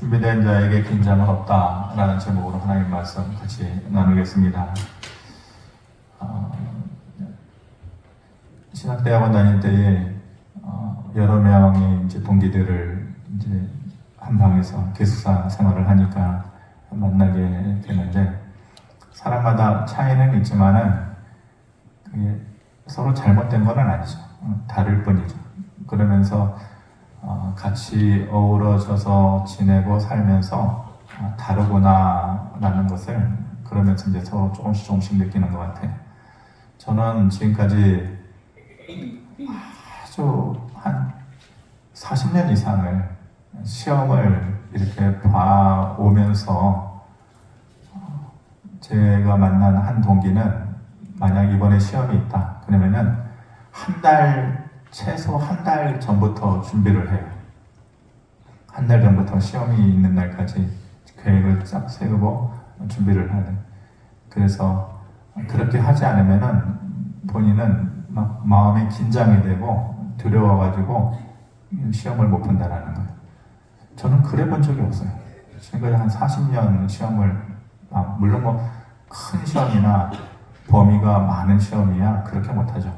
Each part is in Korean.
준비된 자에게 긴장은 없다라는 제목으로 하나님 말씀 같이 나누겠습니다. 신학대학원 다닐 때에 여러 명의 이제 동기들을 이제 한 방에서 기숙사 생활을 하니까 만나게 되는데, 사람마다 차이는 있지만은 그게 서로 잘못된 건 아니죠. 다를 뿐이죠. 그러면서 같이 어우러져서 지내고 살면서 다르구나라는 것을 그러면서 이제 서로 조금씩 느끼는 것 같아요. 저는 지금까지 아주 한 40년 이상을 시험을 이렇게 봐오면서 제가 만난 한 동기는 만약 이번에 시험이 있다 그러면은 최소 한 달 전부터 준비를 해요. 한 달 전부터 시험이 있는 날까지 계획을 쫙 세우고 준비를 하는. 그래서 그렇게 하지 않으면은 본인은 막 마음이 긴장이 되고 두려워가지고 시험을 못 본다라는 거예요. 저는 그래 본 적이 없어요. 지금까지 한 40년 시험을, 물론 뭐 큰 시험이나 범위가 많은 시험이야 그렇게 못하죠.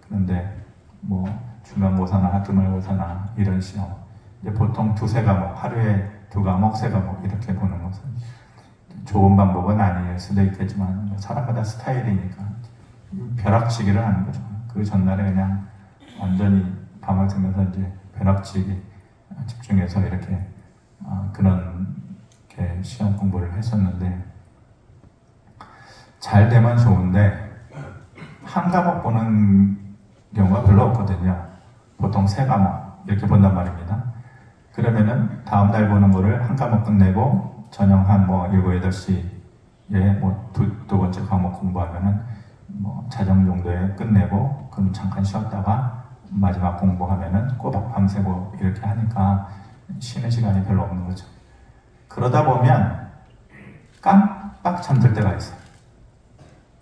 그런데 뭐 중간고사나 학기말고사나 이런 시험, 이제 보통 두세 과목, 하루에 2과목, 3과목 이렇게 보는 것은 좋은 방법은 아닐 수도 있겠지만 사람마다 스타일이니까 벼락치기를 하는 거죠. 그 전날에 그냥 완전히 밤을 새면서 이제 벼락치기 집중해서 이렇게 그런 시험 공부를 했었는데, 잘 되면 좋은데 한 과목 보는 경우가 별로 없거든요. 보통 3과목 이렇게 본단 말입니다. 그러면은 다음 날 보는 거를 한 과목 끝내고 저녁 한 7, 8시에 두 번째 과목 공부하면은 자정 정도에 끝내고 그럼 잠깐 쉬었다가 마지막 공부하면은 꼬박 밤새고 이렇게 하니까 쉬는 시간이 별로 없는 거죠. 그러다 보면 깜빡 잠들 때가 있어요.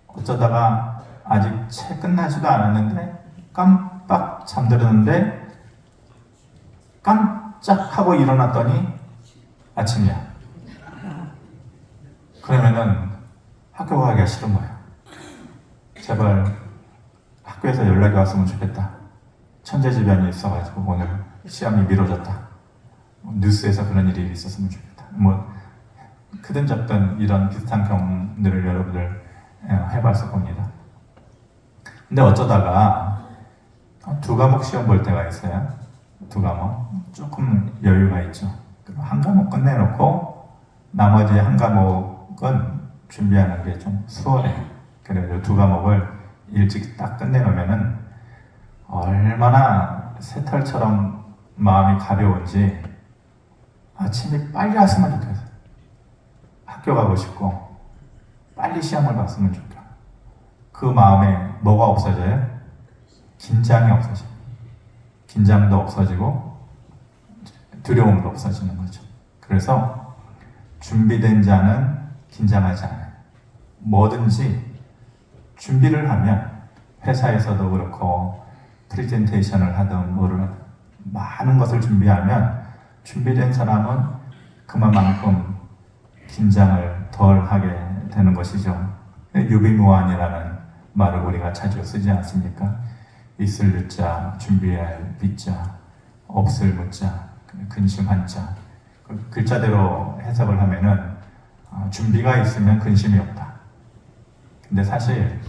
어쩌다가 아직 책 끝나지도 않았는데 깜빡 잠들었는데 깜짝 하고 일어났더니 아침이야. 그러면은 학교 가기가 싫은 거예요. 제발 학교에서 연락이 왔으면 좋겠다. 천재지변이 있어가지고 오늘 시험이 미뤄졌다. 뉴스에서 그런 일이 있었으면 좋겠다. 크든 작든 이런 비슷한 경험들을 여러분들 해봤을 겁니다. 근데 어쩌다가 2과목 시험 볼 때가 있어요. 2과목 조금 여유가 있죠. 그럼 한 과목 끝내놓고 나머지 한 과목은 준비하는 게 좀 수월해요. 그래서 2과목을 일찍 딱 끝내놓으면은 얼마나 새털처럼 마음이 가벼운지 아침에 빨리 왔으면 좋겠어요. 학교 가고 싶고 빨리 시험을 봤으면 좋겠어요. 그 마음에 뭐가 없어져요? 긴장이 없어져요. 긴장도 없어지고 두려움도 없어지는 거죠. 그래서 준비된 자는 긴장하지 않아요. 뭐든지 준비를 하면, 회사에서도 그렇고 프레젠테이션을 하든 뭐를 하든 많은 것을 준비하면 준비된 사람은 그만큼 긴장을 덜 하게 되는 것이죠. 유비무환이라는 말을 우리가 자주 쓰지 않습니까? 있을 유자, 준비할 빗자, 없을 무자, 근심한 자. 그 글자대로 해석을 하면은 준비가 있으면 근심이 없다. 근데 사실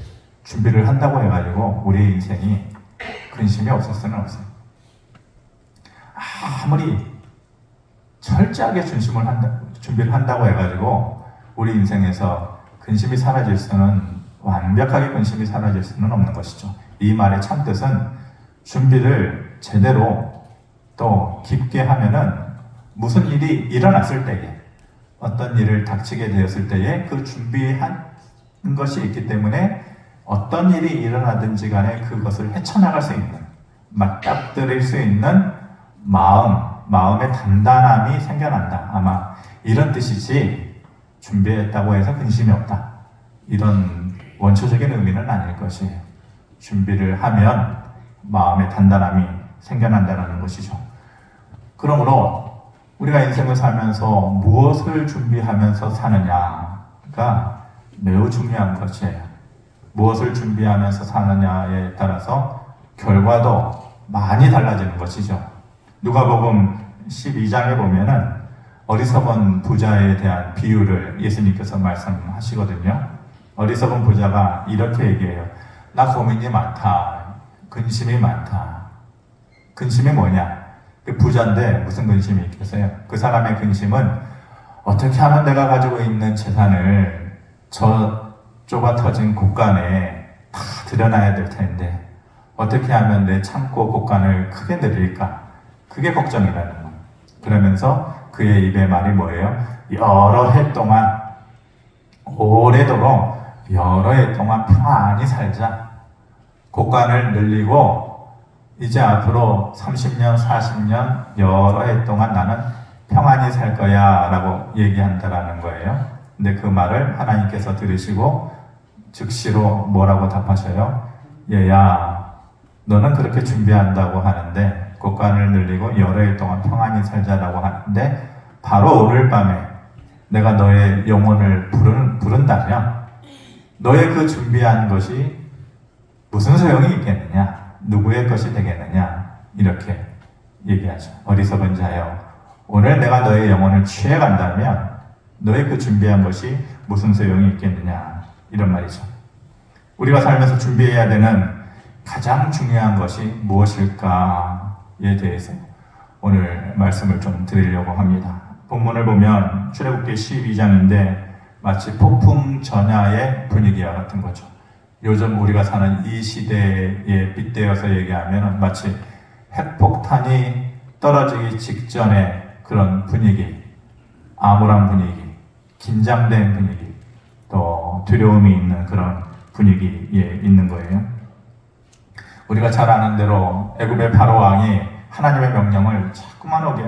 준비를 한다고 해가지고 우리의 인생이 근심이 없을 수는 없어요. 아무리 철저하게 준비를 한다고 해가지고 우리 인생에서 근심이 사라질 수는, 완벽하게 근심이 사라질 수는 없는 것이죠. 이 말의 참뜻은 준비를 제대로 또 깊게 하면은 무슨 일이 일어났을 때에, 어떤 일을 닥치게 되었을 때에 그 준비한 것이 있기 때문에 어떤 일이 일어나든지 간에 그것을 헤쳐나갈 수 있는, 맞닥뜨릴 수 있는 마음의 단단함이 생겨난다. 아마 이런 뜻이지, 준비했다고 해서 근심이 없다, 이런 원초적인 의미는 아닐 것이에요. 준비를 하면 마음의 단단함이 생겨난다는 것이죠. 그러므로 우리가 인생을 살면서 무엇을 준비하면서 사느냐가 매우 중요한 것이에요. 무엇을 준비하면서 사느냐에 따라서 결과도 많이 달라지는 것이죠. 누가복음 12장에 보면은 어리석은 부자에 대한 비유를 예수님께서 말씀하시거든요. 어리석은 부자가 이렇게 얘기해요. 나 고민이 많다. 근심이 많다. 근심이 뭐냐? 그 부자인데 무슨 근심이 있겠어요? 그 사람의 근심은 어떻게 하면 내가 가지고 있는 재산을 저 좁아 터진 곳간에 다 들여놔야 될 텐데 어떻게 하면 내 창고 곳간을 크게 늘릴까? 그게 걱정이라는 거예요. 그러면서 그의 입에 말이 뭐예요? 여러 해 동안 오래도록 여러 해 동안 평안히 살자. 곳간을 늘리고 이제 앞으로 30년, 40년 여러 해 동안 나는 평안히 살 거야 라고 얘기한다라는 거예요. 근데 그 말을 하나님께서 들으시고 즉시로 뭐라고 답하셔요? 얘야, 너는 그렇게 준비한다고 하는데 곳간을 늘리고 여러 해 동안 평안히 살자라고 하는데 바로 오늘 밤에 내가 너의 영혼을 부른다면 너의 그 준비한 것이 무슨 소용이 있겠느냐? 누구의 것이 되겠느냐? 이렇게 얘기하죠. 어리석은 자여, 오늘 내가 너의 영혼을 취해간다면 너의 그 준비한 것이 무슨 소용이 있겠느냐? 이런 말이죠. 우리가 살면서 준비해야 되는 가장 중요한 것이 무엇일까에 대해서 오늘 말씀을 좀 드리려고 합니다. 본문을 보면 출애굽기 12장인데 마치 폭풍 전야의 분위기와 같은 거죠. 요즘 우리가 사는 이 시대에 빗대어서 얘기하면 마치 핵폭탄이 떨어지기 직전의 그런 분위기, 암울한 분위기, 긴장된 분위기, 또 두려움이 있는 그런 분위기에 있는 거예요. 우리가 잘 아는 대로 애굽의 바로 왕이 하나님의 명령을 자꾸만 오게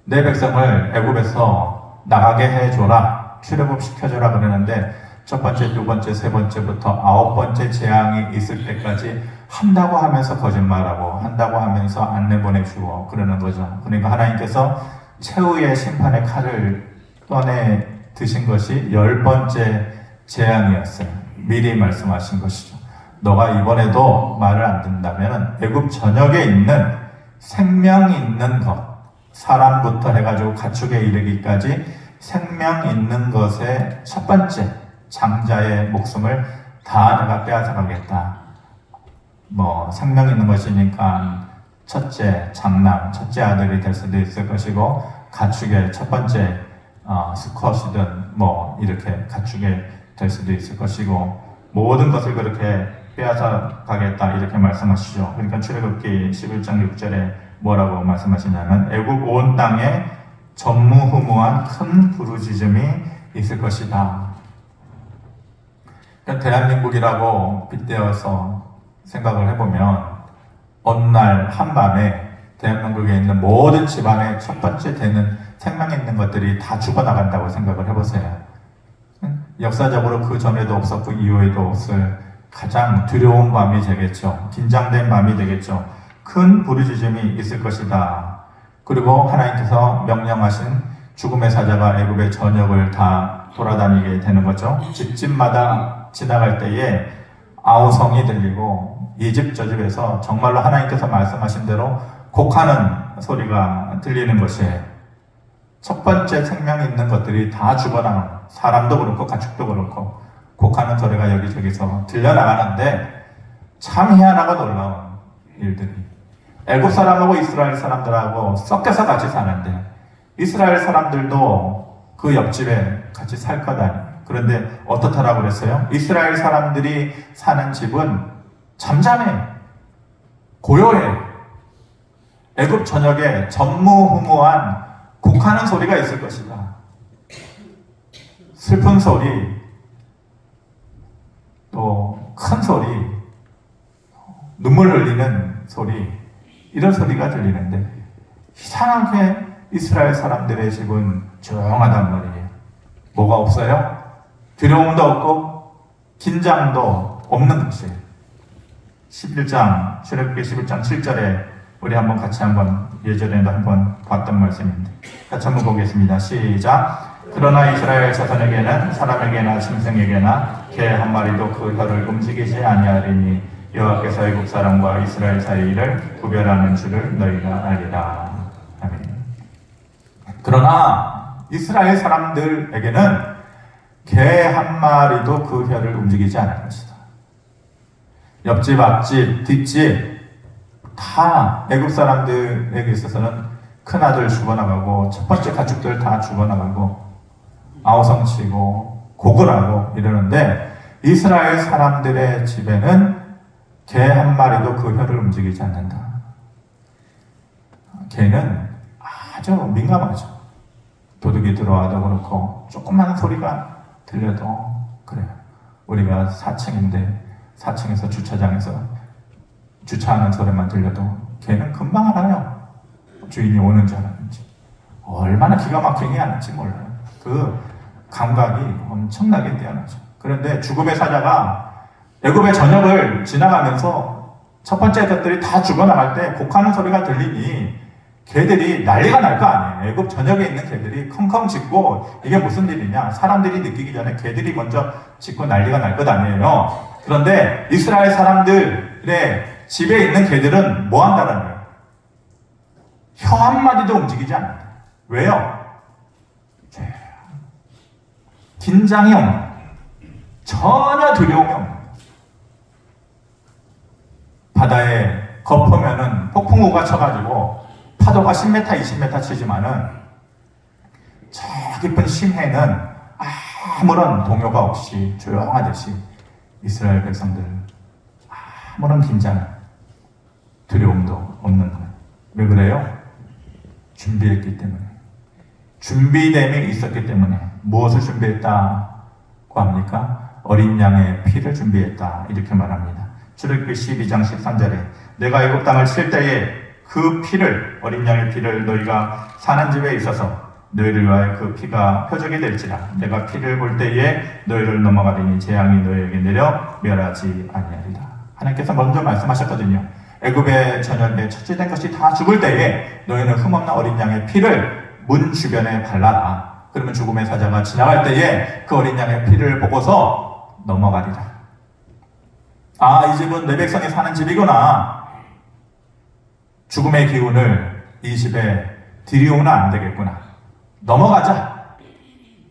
내 백성을 애굽에서 나가게 해줘라, 출애굽시켜줘라 그러는데 첫 번째, 두 번째, 세 번째부터 아홉 번째 재앙이 있을 때까지 한다고 하면서 거짓말하고 한다고 하면서 안 내보내주고 그러는 거죠. 그러니까 하나님께서 최후의 심판의 칼을 꺼내 드신 것이 10번째 재앙이었어요. 미리 말씀하신 것이죠. 너가 이번에도 말을 안 듣는다면 애굽 전역에 있는 생명 있는 것, 사람부터 해가지고 가축에 이르기까지 생명 있는 것의 첫 번째 장자의 목숨을 다 내가 빼앗아 가겠다. 생명 있는 것이니까 첫째 장남, 첫째 아들이 될 수도 있을 것이고 가축의 첫 번째 수컷이든 이렇게 가축에 될 수도 있을 것이고 모든 것을 그렇게 빼앗아 가겠다 이렇게 말씀하시죠. 그러니까 출애굽기 11장 6절에 뭐라고 말씀하시냐면 애굽 온 땅에 전무후무한 큰 부르짖음이 있을 것이다. 대한민국이라고 빗대어서 생각을 해보면 어느 날 한밤에 대한민국에 있는 모든 집안의 첫 번째 되는 생명 있는 것들이 다 죽어나간다고 생각을 해보세요. 역사적으로 그 전에도 없었고 이후에도 없을 가장 두려운 밤이 되겠죠. 긴장된 밤이 되겠죠. 큰 부르짖음이 있을 것이다. 그리고 하나님께서 명령하신 죽음의 사자가 애굽의 전역을 다 돌아다니게 되는 거죠. 집집마다 지나갈 때에 아우성이 들리고 이 집 저 집에서 정말로 하나님께서 말씀하신 대로 곡하는 소리가 들리는 것이에요. 첫 번째 생명 있는 것들이 다 죽어나가는, 사람도 그렇고 가축도 그렇고 곡하는 소리가 여기저기서 들려나가는데 참 희한하고 놀라운 일들이, 애굽 사람하고 이스라엘 사람들하고 섞여서 같이 사는데 이스라엘 사람들도 그 옆집에 같이 살 거다. 그런데 어떻다라고 그랬어요? 이스라엘 사람들이 사는 집은 잠잠해, 고요해. 애굽 전역에 전무후무한 곡하는 소리가 있을 것이다. 슬픈 소리, 또 큰 소리, 눈물 흘리는 소리, 이런 소리가 들리는데 이상하게 이스라엘 사람들의 집은 조용하단 말이에요. 뭐가 없어요? 두려움도 없고 긴장도 없는 것이에요. 11장, 출애굽기 11장 7절에 우리 같이 예전에도 한번 봤던 말씀인데 같이 한번 보겠습니다. 시작. 그러나 이스라엘 자손에게는 사람에게나 짐승에게나 개 한 마리도 그 혀를 움직이지 아니하리니 여호와께서 애굽 사람과 이스라엘 사이를 구별하는 줄을 너희가 알리라. 아멘. 그러나 이스라엘 사람들에게는 개 한 마리도 그 혀를 움직이지 않을 것이다. 옆집, 앞집, 뒷집 다 애굽 사람들에게 있어서는 큰아들 죽어나가고 첫 번째 가축들 다 죽어나가고 아우성치고 고글하고 이러는데 이스라엘 사람들의 집에는 개 한 마리도 그 혀를 움직이지 않는다. 개는 아주 민감하죠. 도둑이 들어와도 그렇고 조그마한 소리가 들려도 그래요. 우리가 4층인데 4층에서 주차장에서 주차하는 소리만 들려도 개는 금방 알아요. 주인이 오는 줄 알았는지. 얼마나 기가 막히게 하는지 몰라요. 그 감각이 엄청나게 뛰어나죠. 그런데 죽음의 사자가 애굽의 전역을 지나가면서 첫 번째 것들이 다 죽어나갈 때 곡하는 소리가 들리니 개들이 난리가 날 거 아니에요. 애굽 전역에 있는 개들이 컹컹 짖고 이게 무슨 일이냐. 사람들이 느끼기 전에 개들이 먼저 짖고 난리가 날 것 아니에요. 그런데 이스라엘 사람들의 집에 있는 개들은 뭐 한다는 거예요? 혀 한마디도 움직이지 않는다. 왜요? 긴장이 없는 거예요. 전혀 두려움이 없는 거예요. 바다에 겁하면은 폭풍우가 쳐가지고 파도가 10m, 20m 치지만은 저 깊은 심해는 아무런 동요가 없이 조용하듯이 이스라엘 백성들 아무런 긴장, 두려움도 없는 거예요. 왜 그래요? 준비했기 때문에. 준비됨이 있었기 때문에. 무엇을 준비했다고 합니까? 어린 양의 피를 준비했다. 이렇게 말합니다. 출애굽기 12장 13절에 내가 애굽 땅을 칠 때에 그 피를, 어린 양의 피를 너희가 사는 집에 있어서 너희를 위하여 그 피가 표적이 될지라. 내가 피를 볼 때에 너희를 넘어가리니 재앙이 너희에게 내려 멸하지 아니하리라. 하나님께서 먼저 말씀하셨거든요. 애굽의 전열에 첫째된 것이 다 죽을 때에 너희는 흠없는 어린 양의 피를 문 주변에 발라라. 그러면 죽음의 사자가 지나갈 때에 그 어린 양의 피를 보고서 넘어가리라. 아, 이 집은 내 백성이 사는 집이구나. 죽음의 기운을 이 집에 들이오면 안 되겠구나. 넘어가자.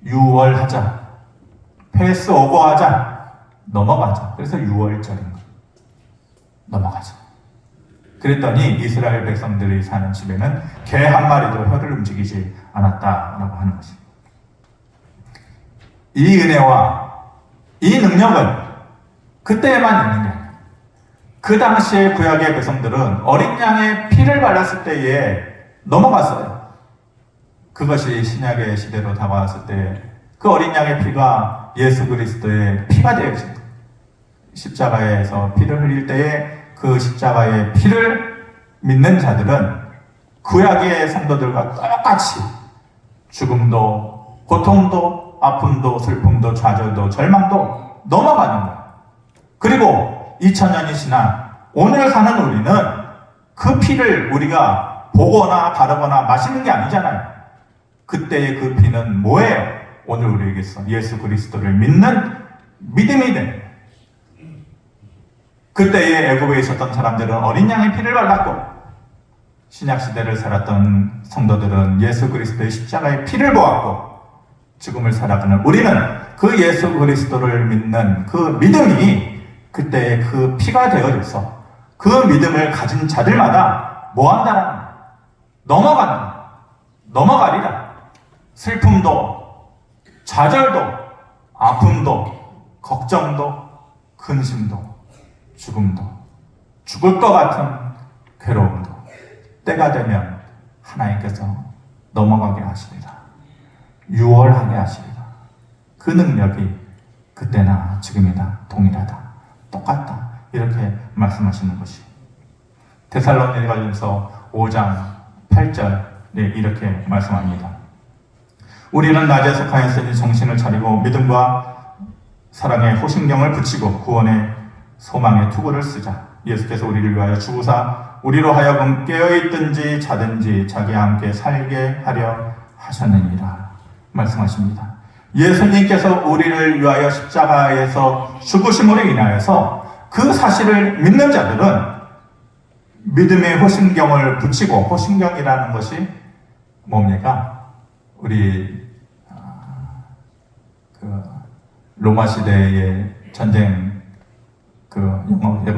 유월하자. 패스 오버하자. 넘어가자. 그래서 6월절인 거예요. 넘어가자. 그랬더니 이스라엘 백성들이 사는 집에는 개 한 마리도 혀를 움직이지 않았다라고 하는 것입니다. 이 은혜와 이 능력은 그때에만 있는 게 아니에요. 그 당시에 구약의 백성들은 어린 양의 피를 발랐을 때에 넘어갔어요. 그것이 신약의 시대로 다가왔을 때 그 어린 양의 피가 예수 그리스도의 피가 되어 있습니다. 십자가에서 피를 흘릴 때에 그 십자가의 피를 믿는 자들은 구약의 성도들과 똑같이 죽음도, 고통도, 아픔도, 슬픔도, 좌절도, 절망도 넘어가는 거예요. 그리고 2000년이 지난 오늘 사는 우리는 그 피를 우리가 보거나 바르거나 마시는 게 아니잖아요. 그때의 그 피는 뭐예요? 오늘 우리에게서 예수 그리스도를 믿는 믿음이 됩니다. 그때의 애굽에 있었던 사람들은 어린 양의 피를 발랐고 신약시대를 살았던 성도들은 예수 그리스도의 십자가의 피를 보았고 죽음을 살아가는 우리는 그 예수 그리스도를 믿는 그 믿음이 그때의 그 피가 되어져서 그 믿음을 가진 자들마다 뭐 한다는 넘어가리라. 슬픔도 좌절도 아픔도 걱정도 근심도 죽음도 죽을 것 같은 괴로움도 때가 되면 하나님께서 넘어가게 하시리라. 유월하게 하시리라. 그 능력이 그때나 지금이나 동일하다. 똑같다. 이렇게 말씀하시는 것이 데살로니가전서 5장 8절에 이렇게 말씀합니다. 우리는 낮에 속하였으니 정신을 차리고 믿음과 사랑의 호신경을 붙이고 구원의 소망의 투구를 쓰자. 예수께서 우리를 위하여 죽으사 우리로 하여금 깨어있든지 자든지 자기와 함께 살게 하려 하셨느니라 말씀하십니다. 예수님께서 우리를 위하여 십자가에서 죽으심으로 인하여서 그 사실을 믿는 자들은 믿음의 호신경을 붙이고, 호신경이라는 것이 뭡니까? 우리 그 로마 시대의 전쟁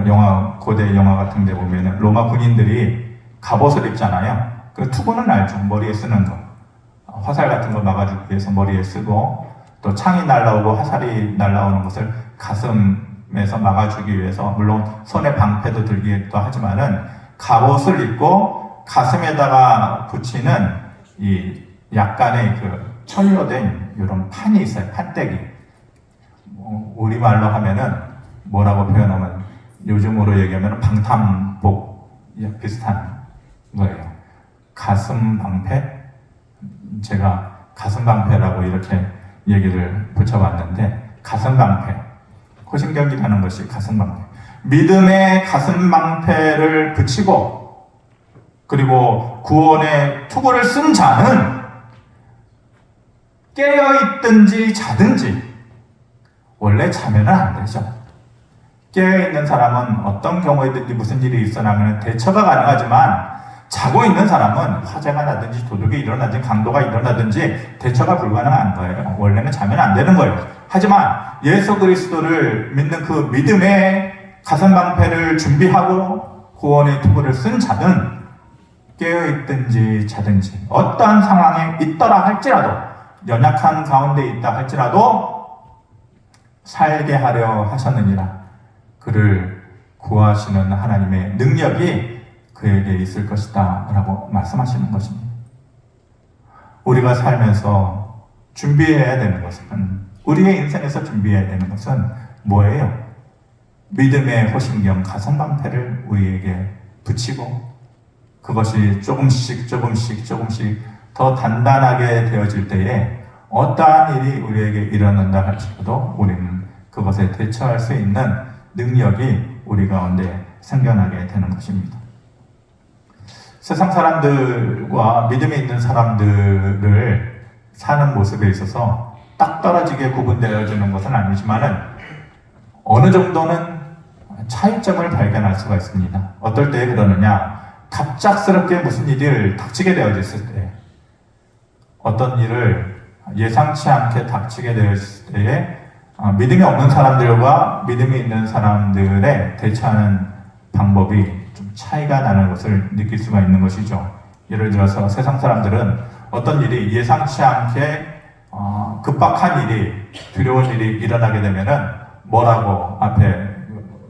영화 고대 영화 같은 데 보면은 로마 군인들이 갑옷을 입잖아요. 그 투구는 알죠. 머리에 쓰는 거. 화살 같은 거 막아주기 위해서 머리에 쓰고, 또 창이 날라오고 화살이 날라오는 것을 가슴에서 막아주기 위해서, 물론 손에 방패도 들기도 하지만은 갑옷을 입고 가슴에다가 붙이는 이 약간의 그 철로된 이런 판이 있어요. 판때기. 우리말로 하면은 뭐라고 표현하면, 요즘으로 얘기하면 방탄복 비슷한 거예요. 가슴 방패? 제가 가슴 방패라고 이렇게 얘기를 붙여봤는데, 가슴 방패, 호신경이라는 것이 가슴 방패. 믿음의 가슴 방패를 붙이고, 그리고 구원의 투구를 쓴 자는 깨어있든지 자든지, 원래 자면은 안 되죠. 깨어있는 사람은 어떤 경우에든지 무슨 일이 있어나면 대처가 가능하지만, 자고 있는 사람은 화재가 나든지 도둑이 일어나든지 강도가 일어나든지 대처가 불가능한 거예요. 원래는 자면 안 되는 거예요. 하지만 예수 그리스도를 믿는 그 믿음의 가슴 방패를 준비하고 구원의 투구를 쓴 자는 깨어있든지 자든지, 어떠한 상황에 있더라 할지라도, 연약한 가운데 있다 할지라도 살게 하려 하셨느니라. 그를 구하시는 하나님의 능력이 그에게 있을 것이다 라고 말씀하시는 것입니다. 우리가 살면서 준비해야 되는 것은, 우리의 인생에서 준비해야 되는 것은 뭐예요? 믿음의 호신경, 가슴방패를 우리에게 붙이고, 그것이 조금씩 더 단단하게 되어질 때에 어떠한 일이 우리에게 일어난다 할지라도 우리는 그것에 대처할 수 있는 능력이 우리 가운데 생겨나게 되는 것입니다. 세상 사람들과 믿음이 있는 사람들을 사는 모습에 있어서 딱 떨어지게 구분되어지는 것은 아니지만은 어느 정도는 차이점을 발견할 수가 있습니다. 어떨 때 그러느냐? 갑작스럽게 무슨 일을 닥치게 되어졌을 때, 어떤 일을 예상치 않게 닥치게 되었을 때에 믿음이 없는 사람들과 믿음이 있는 사람들의 대처하는 방법이 좀 차이가 나는 것을 느낄 수가 있는 것이죠. 예를 들어서 세상 사람들은 어떤 일이 예상치 않게 급박한 일이, 두려운 일이 일어나게 되면은 뭐라고, 앞에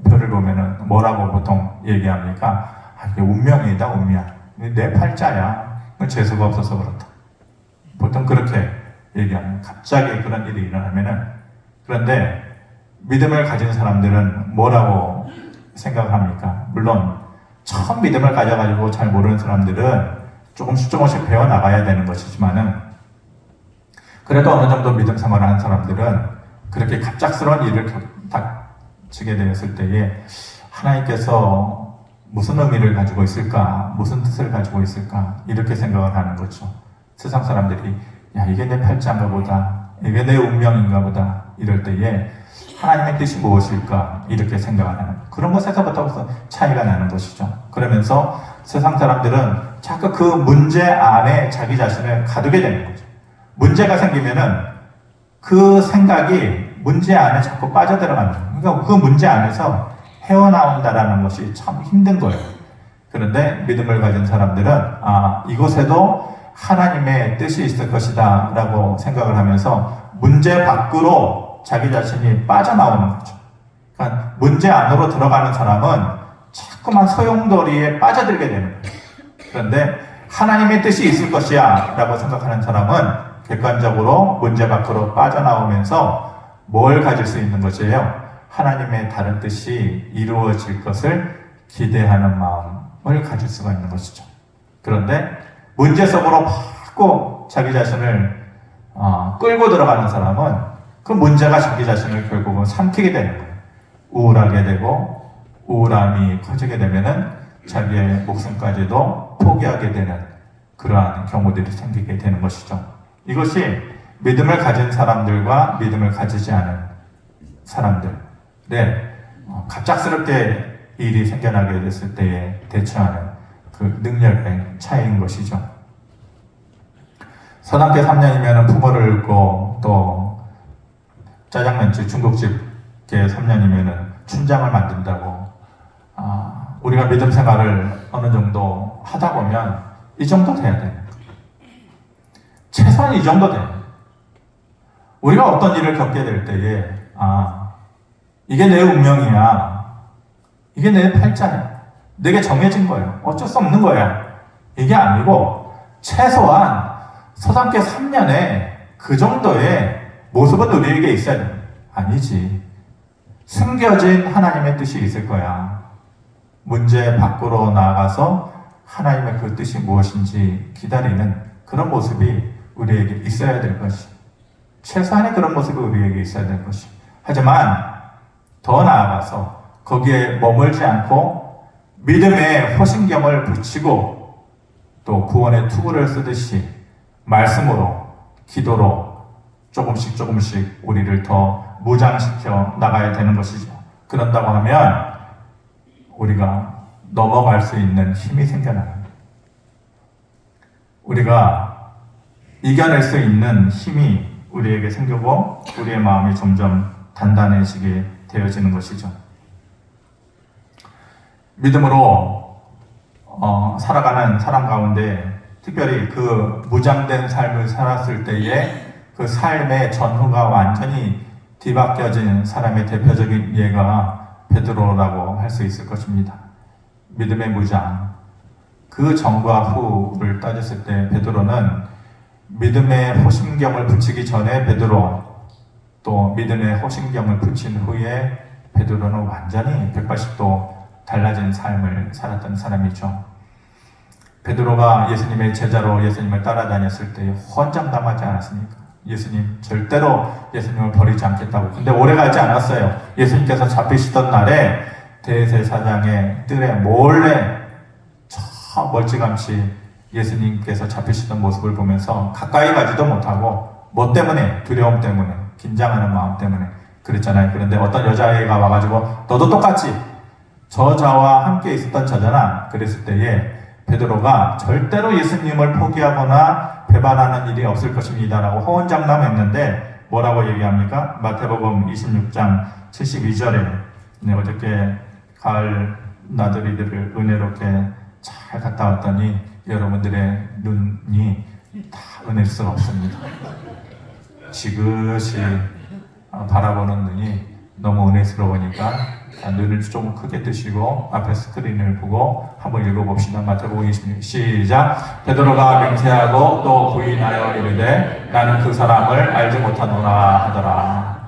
표를 보면은 뭐라고 보통 얘기합니까? 이게 운명이다, 운명. 내 팔자야. 재수가 없어서 그렇다. 보통 그렇게 얘기하면, 갑자기 그런 일이 일어나면은. 그런데 믿음을 가진 사람들은 뭐라고 생각을 합니까? 물론 처음 믿음을 가져가지고 잘 모르는 사람들은 조금씩 배워나가야 되는 것이지만은, 그래도 어느 정도 믿음 생활을 하는 사람들은 그렇게 갑작스러운 일을 닥치게 되었을 때에 하나님께서 무슨 의미를 가지고 있을까? 무슨 뜻을 가지고 있을까? 이렇게 생각을 하는 거죠. 세상 사람들이, 야, 이게 내 팔자인가 보다. 이게 내 운명인가 보다. 이럴 때에 하나님의 뜻이 무엇일까? 이렇게 생각을 하는, 그런 것에서부터 차이가 나는 것이죠. 그러면서 세상 사람들은 자꾸 그 문제 안에 자기 자신을 가두게 되는 거죠. 문제가 생기면은 그 생각이 문제 안에 자꾸 빠져들어가는 거예요. 그러니까 그 문제 안에서 헤어나온다라는 것이 참 힘든 거예요. 그런데 믿음을 가진 사람들은 이곳에도 하나님의 뜻이 있을 것이다 라고 생각을 하면서 문제 밖으로 자기 자신이 빠져나오는 거죠. 그러니까 문제 안으로 들어가는 사람은 자꾸만 소용돌이에 빠져들게 되는 거예요. 그런데 하나님의 뜻이 있을 것이야 라고 생각하는 사람은 객관적으로 문제 밖으로 빠져나오면서 뭘 가질 수 있는 것이에요? 하나님의 다른 뜻이 이루어질 것을 기대하는 마음을 가질 수가 있는 것이죠. 그런데 문제 속으로 자꾸 자기 자신을 끌고 들어가는 사람은 그 문제가 자기 자신을 결국은 삼키게 되는 거예요. 우울하게 되고, 우울함이 커지게 되면은 자기의 목숨까지도 포기하게 되는 그러한 경우들이 생기게 되는 것이죠. 이것이 믿음을 가진 사람들과 믿음을 가지지 않은 사람들의 갑작스럽게 일이 생겨나게 됐을 때에 대처하는 그 능력의 차이인 것이죠. 서당계 3년이면 부모를 잃고 또 짜장면집 중국집계 3년이면 춘장을 만든다고 우리가 믿음 생활을 어느 정도 하다 보면 이 정도 돼야 돼요. 최소한 이 정도 돼요. 우리가 어떤 일을 겪게 될 때에 이게 내 운명이야. 이게 내 팔자야. 내게 정해진 거예요. 어쩔 수 없는 거야. 이게 아니고 최소한 서당계 3년에 그 정도의 모습은 우리에게 있어야 돼. 아니지. 숨겨진 하나님의 뜻이 있을 거야. 문제 밖으로 나가서 하나님의 그 뜻이 무엇인지 기다리는 그런 모습이 우리에게 있어야 될 것이. 최소한의 그런 모습이 우리에게 있어야 될 것이. 하지만 더 나아가서 거기에 머물지 않고 믿음의 호신경을 붙이고 또 구원의 투구를 쓰듯이 말씀으로 기도로 조금씩 우리를 더 무장시켜 나가야 되는 것이죠. 그런다고 하면 우리가 넘어갈 수 있는 힘이 생겨납니다. 우리가 이겨낼 수 있는 힘이 우리에게 생기고 우리의 마음이 점점 단단해지게 되어지는 것이죠. 믿음으로 살아가는 사람 가운데 특별히 그 무장된 삶을 살았을 때에 그 삶의 전후가 완전히 뒤바뀌어진 사람의 대표적인 예가 베드로라고 할 수 있을 것입니다. 믿음의 무장. 그 전과 후를 따졌을 때 베드로는 믿음의 호심경을 붙이기 전에 베드로, 또 믿음의 호심경을 붙인 후에 베드로는 완전히 180도 달라진 삶을 살았던 사람이죠. 베드로가 예수님의 제자로 예수님을 따라다녔을 때 헌장담하지 않았습니까? 예수님 절대로 예수님을 버리지 않겠다고. 근데 오래 가지 않았어요. 예수님께서 잡히시던 날에 대제사장의 뜰에 몰래 저 멀찌감치 예수님께서 잡히시던 모습을 보면서 가까이 가지도 못하고 뭐 때문에? 두려움 때문에, 긴장하는 마음 때문에 그랬잖아요. 그런데 어떤 여자애가 와가지고 너도 똑같지? 저자와 함께 있었던 저자나 그랬을 때에 베드로가 절대로 예수님을 포기하거나 배반하는 일이 없을 것입니다 라고 호언장담했는데 뭐라고 얘기합니까? 마태복음 26장 72절에 어저께 가을 나들이들을 은혜롭게 잘 갔다 왔더니 여러분들의 눈이 다 은혜스럽습니다. 지그시 바라보는 눈이 너무 은혜스러우니까 눈을 좀 크게 뜨시고 앞에 스크린을 보고 한번 읽어봅시다. 마태복음 26 시작. 베드로가 맹세하고 또 부인하여 이르되 나는 그 사람을 알지 못하노라 하더라.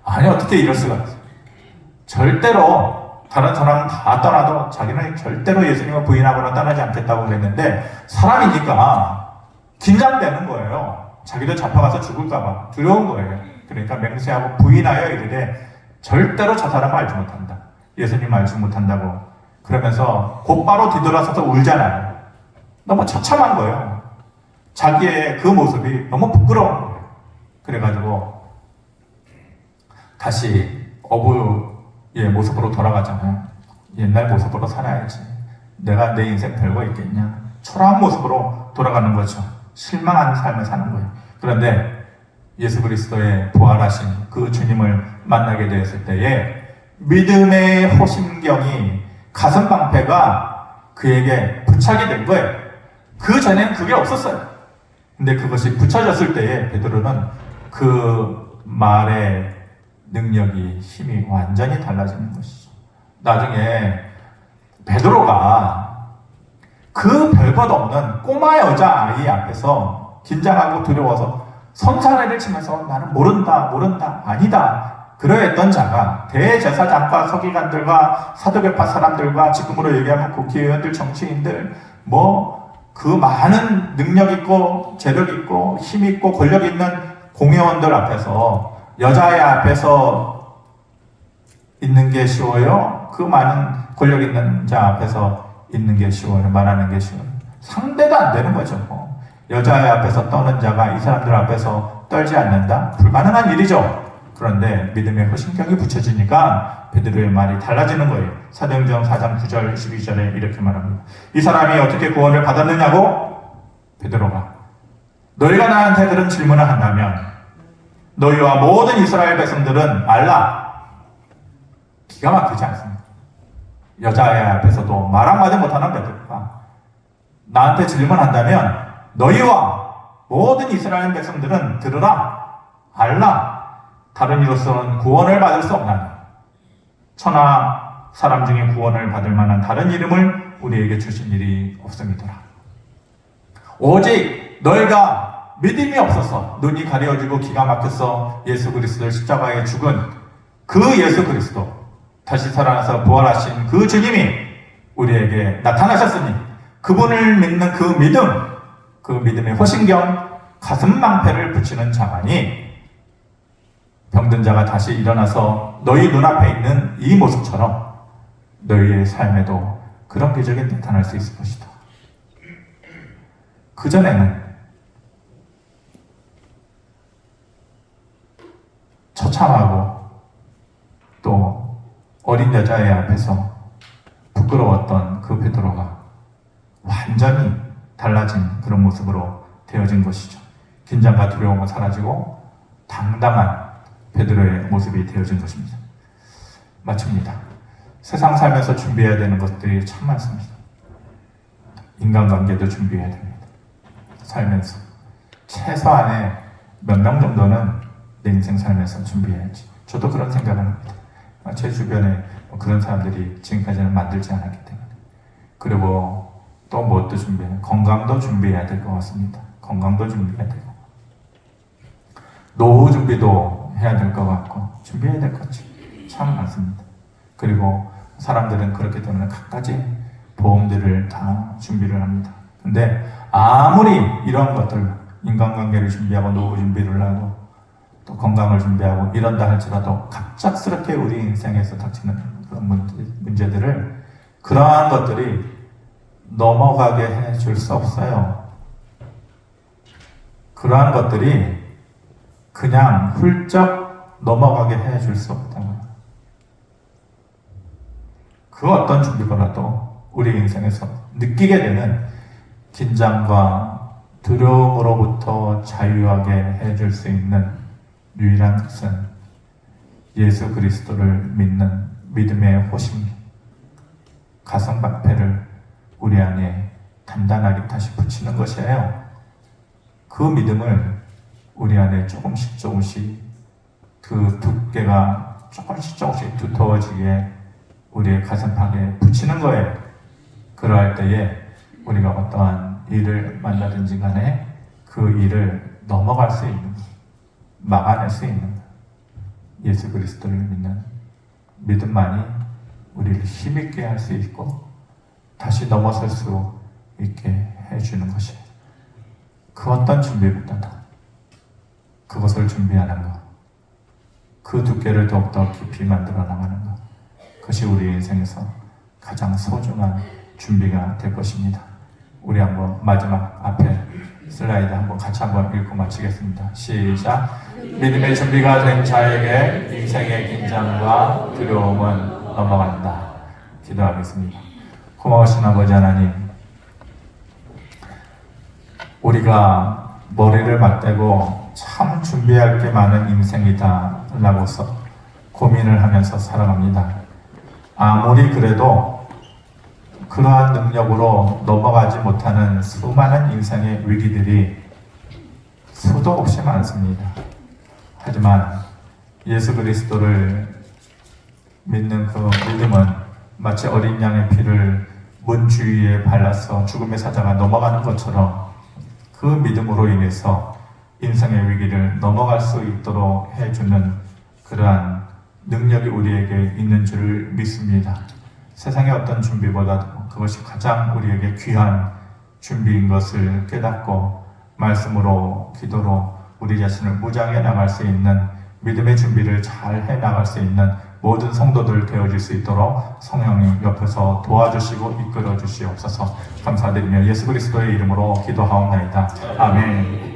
아니 어떻게 이럴 수가 있어. 절대로 다른 사람은 다 떠나도 자기는 절대로 예수님을 부인하거나 떠나지 않겠다고 그랬는데 사람이니까 긴장되는 거예요. 자기도 잡혀가서 죽을까봐 두려운 거예요. 그러니까 맹세하고 부인하여 이르되 절대로 저 사람을 알지 못한다. 예수님 알지 못한다고. 그러면서 곧바로 뒤돌아서서 울잖아요. 너무 처참한 거예요. 자기의 그 모습이 너무 부끄러운 거예요. 그래가지고 다시 어부의 모습으로 돌아가잖아요. 옛날 모습으로 살아야지. 내가 내 인생 별거 있겠냐. 초라한 모습으로 돌아가는 거죠. 실망한 삶을 사는 거예요. 그런데 예수 그리스도의 부활하신 그 주님을 만나게 되었을 때에 믿음의 호심경이 가슴 방패가 그에게 부착이 된 거예요. 그 전에는 그게 없었어요. 근데 그것이 붙여졌을 때에 베드로는 그 말의 능력이 힘이 완전히 달라지는 것이죠. 나중에 베드로가 그 별것 없는 꼬마 여자아이 앞에서 긴장하고 두려워서 선사례를 치면서 나는 모른다 아니다 그러했던 자가 대제사장과 서기관들과 사두개파 사람들과 지금으로 얘기하면 국회의원들, 정치인들 그 많은 능력 있고 재력 있고 힘 있고 권력 있는 공회원들 앞에서 여자의 앞에서 있는 게 쉬워요? 그 많은 권력 있는 자 앞에서 있는 게 쉬워요. 말하는 게 쉬워요. 상대도 안 되는 거죠. 여자의 앞에서 떠는 자가 이 사람들 앞에서 떨지 않는다? 불가능한 일이죠. 그런데 믿음의 호심경이 붙여지니까 베드로의 말이 달라지는 거예요. 사도행전 4장 9절 12절에 이렇게 말합니다. 이 사람이 어떻게 구원을 받았느냐고? 베드로가 너희가 나한테 그런 질문을 한다면 너희와 모든 이스라엘 백성들은 알라. 기가 막히지 않습니다. 여자의 앞에서도 말 한마디 못하는 베드로가 나한테 질문한다면 너희와 모든 이스라엘 백성들은 들으라. 알라. 다른 이로서는 구원을 받을 수 없나니 천하 사람 중에 구원을 받을 만한 다른 이름을 우리에게 주신 일이 없음이더라. 오직 너희가 믿음이 없어서 눈이 가려지고 기가 막혀서 예수 그리스도를 십자가에 죽은 그 예수 그리스도 다시 살아나서 부활하신 그 주님이 우리에게 나타나셨으니 그분을 믿는 그 믿음, 그 믿음의 호신경 가슴망패를 붙이는 자만이 병든 자가 다시 일어나서 너희 눈앞에 있는 이 모습처럼 너희의 삶에도 그런 기적이 나타날 수 있을 것이다. 그전에는 처참하고 또 어린 여자의 앞에서 부끄러웠던 그 베드로가 완전히 달라진 그런 모습으로 되어진 것이죠. 긴장과 두려움은 사라지고 당당한 베드로의 모습이 되어진 것입니다. 마칩니다. 세상 살면서 준비해야 되는 것들이 참 많습니다. 인간관계도 준비해야 됩니다. 살면서 최소한의 몇 명 정도는 내 인생 살면서 준비해야지. 저도 그런 생각을 합니다. 제 주변에 그런 사람들이 지금까지는 만들지 않았기 때문에. 그리고 또 무엇도 준비해야 돼요. 건강도 준비해야 될 것 같습니다. 건강도 준비해야 되고 노후 준비도 해야 될 것 같고 준비해야 될 것이 참 많습니다. 그리고 사람들은 그렇기 때문에 각가지 보험들을 다 준비를 합니다. 근데 아무리 이런 것들 인간관계를 준비하고 노후 준비를 하고 또 건강을 준비하고 이런다 할지라도 갑작스럽게 우리 인생에서 닥치는 그런 문제들을 그러한 것들이 넘어가게 해줄 수 없어요. 그러한 것들이 그냥 훌쩍 넘어가게 해줄 수 없다고요. 그 어떤 준비보다도 우리 인생에서 느끼게 되는 긴장과 두려움으로부터 자유하게 해줄 수 있는 유일한 것은 예수 그리스도를 믿는 믿음의 호심, 가슴박패를 우리 안에 단단하게 다시 붙이는 것이에요. 그 믿음을 우리 안에 조금씩 그 두께가 조금씩 두터워지게 우리의 가슴팍에 붙이는 거예요. 그러할 때에 우리가 어떠한 일을 만나든지 간에 그 일을 넘어갈 수 있는, 막아낼 수 있는 예수 그리스도를 믿는 믿음만이 우리를 힘있게 할 수 있고 다시 넘어설 수 있게 해주는 것이에요. 그 어떤 준비보다도 그것을 준비하는 것, 그 두께를 더욱더 깊이 만들어 나가는 것, 그것이 우리 인생에서 가장 소중한 준비가 될 것입니다. 우리 한번 마지막 앞에 슬라이드 한번 같이 한번 읽고 마치겠습니다. 시작. 믿음의 준비가 된 자에게 인생의 긴장과 두려움은 넘어간다. 기도하겠습니다. 고마우신 아버지 하나님, 우리가 머리를 맞대고 참 준비할 게 많은 인생이다 라고서 고민을 하면서 살아갑니다. 아무리 그래도 그러한 능력으로 넘어가지 못하는 수많은 인생의 위기들이 수도 없이 많습니다. 하지만 예수 그리스도를 믿는 그 믿음은 마치 어린 양의 피를 문 주위에 발라서 죽음의 사자가 넘어가는 것처럼 그 믿음으로 인해서 인생의 위기를 넘어갈 수 있도록 해주는 그러한 능력이 우리에게 있는 줄을 믿습니다. 세상의 어떤 준비보다도 그것이 가장 우리에게 귀한 준비인 것을 깨닫고 말씀으로 기도로 우리 자신을 무장해 나갈 수 있는 믿음의 준비를 잘 해 나갈 수 있는 모든 성도들 되어질 수 있도록 성령님 옆에서 도와주시고 이끌어 주시옵소서. 감사드리며 예수 그리스도의 이름으로 기도하옵나이다. 아멘.